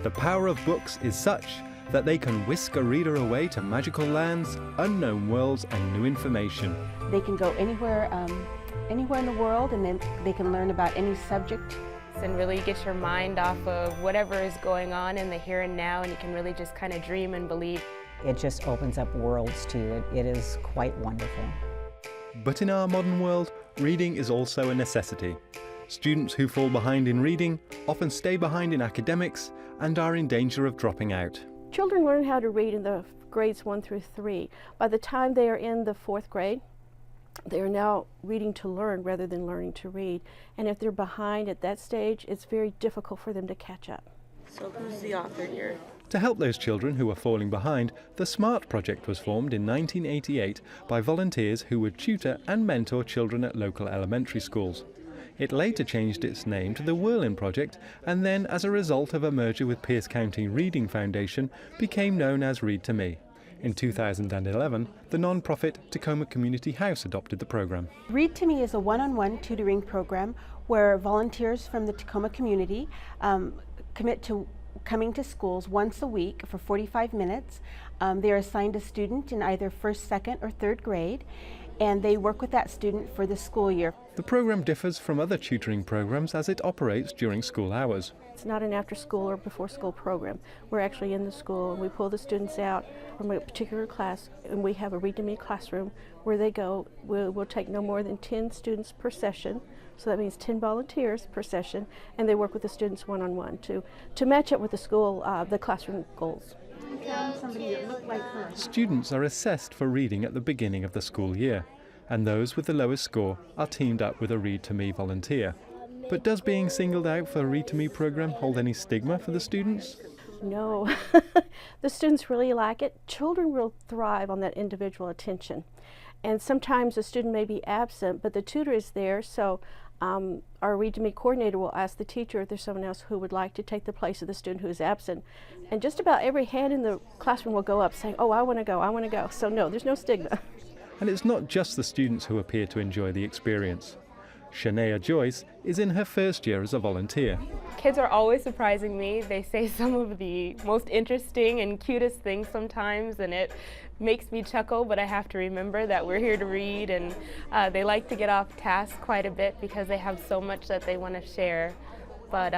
The power of books is such that they can whisk a reader away to magical lands, unknown worlds, and new information. They can go anywhere in the world, and then they can learn about any subject. And really get your mind off of whatever is going on in the here and now, and you can really just kind of dream and believe. It just opens up worlds to you. It is quite wonderful. But in our modern world, reading is also a necessity. Students who fall behind in reading often stay behind in academics and are in danger of dropping out. Children learn how to read in the grades 1 through 3. By the time they are in the 4th grade, they are now reading to learn rather than learning to read. And if they're behind at that stage, it's very difficult for them to catch up. So who's the author here? To help those children who are falling behind, the SMART project was formed in 1988 by volunteers who would tutor and mentor children at local elementary schools. It later changed its name to the Whirlin Project, and then, as a result of a merger with Pierce County Reading Foundation, became known as Read2Me. In 2011, the non-profit Tacoma Community House adopted the program. Read2Me is a one-on-one tutoring program where volunteers from the Tacoma community commit to coming to schools once a week for 45 minutes. They are assigned a student in either 1st, 2nd, or 3rd grade, and they work with that student for the school year. The program differs from other tutoring programs as it operates during school hours. It's not an after-school or before-school program. We're actually in the school, and we pull the students out from a particular class, and we have a Read2Me classroom where they go. We'll take no more than 10 students per session, so that means 10 volunteers per session, and they work with the students one-on-one to match up with the school, the classroom goals. Students are assessed for reading at the beginning of the school year, and those with the lowest score are teamed up with a Read2Me volunteer. But does being singled out for a Read2Me program hold any stigma for the students? No. The students really like it. Children will thrive on that individual attention. And sometimes a student may be absent, but the tutor is there, so our Read2Me coordinator will ask the teacher if there's someone else who would like to take the place of the student who is absent. And just about every hand in the classroom will go up saying, "Oh, I want to go, I want to go." So no, there's no stigma. And it's not just the students who appear to enjoy the experience. Shania Joyce is in her first year as a volunteer. Kids are always surprising me. They say some of the most interesting and cutest things sometimes, and it makes me chuckle, but I have to remember that we're here to read, and they like to get off task quite a bit because they have so much that they want to share. But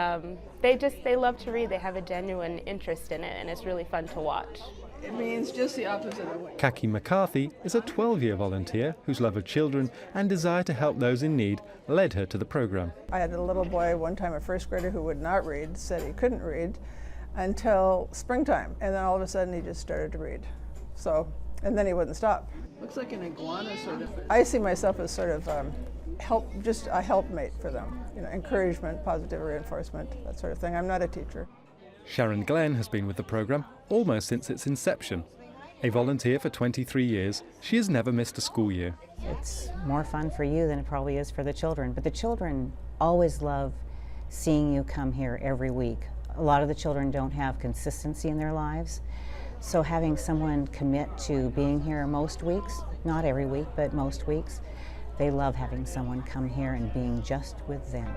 they love to read. They have a genuine interest in it, and it's really fun to watch. It means just the opposite of what. Kaki McCarthy is a 12-year volunteer whose love of children and desire to help those in need led her to the program. I had a little boy one time, a 1st grader, who would not read, said he couldn't read until springtime, and then all of a sudden he just started to read. So, and then he wouldn't stop. Looks like an iguana sort of. I see myself as sort of just a helpmate for them. You know, encouragement, positive reinforcement, that sort of thing. I'm not a teacher. Sharon Glenn has been with the program almost since its inception. A volunteer for 23 years, she has never missed a school year. It's more fun for you than it probably is for the children, but the children always love seeing you come here every week. A lot of the children don't have consistency in their lives, so having someone commit to being here most weeks, not every week, but most weeks, they love having someone come here and being just with them.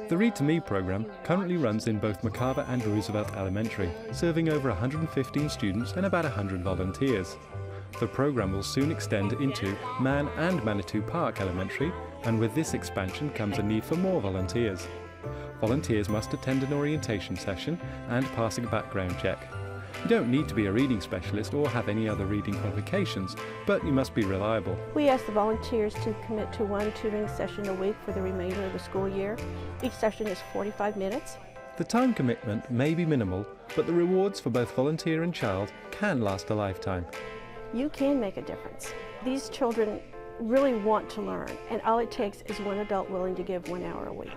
The Read2Me program currently runs in both McCarver and Roosevelt Elementary, serving over 115 students and about 100 volunteers. The program will soon extend into Man and Manitou Park Elementary, and with this expansion comes a need for more volunteers. Volunteers must attend an orientation session and pass a background check. You don't need to be a reading specialist or have any other reading qualifications, but you must be reliable. We ask the volunteers to commit to 1 tutoring session a week for the remainder of the school year. Each session is 45 minutes. The time commitment may be minimal, but the rewards for both volunteer and child can last a lifetime. You can make a difference. These children really want to learn, and all it takes is one adult willing to give 1 hour a week.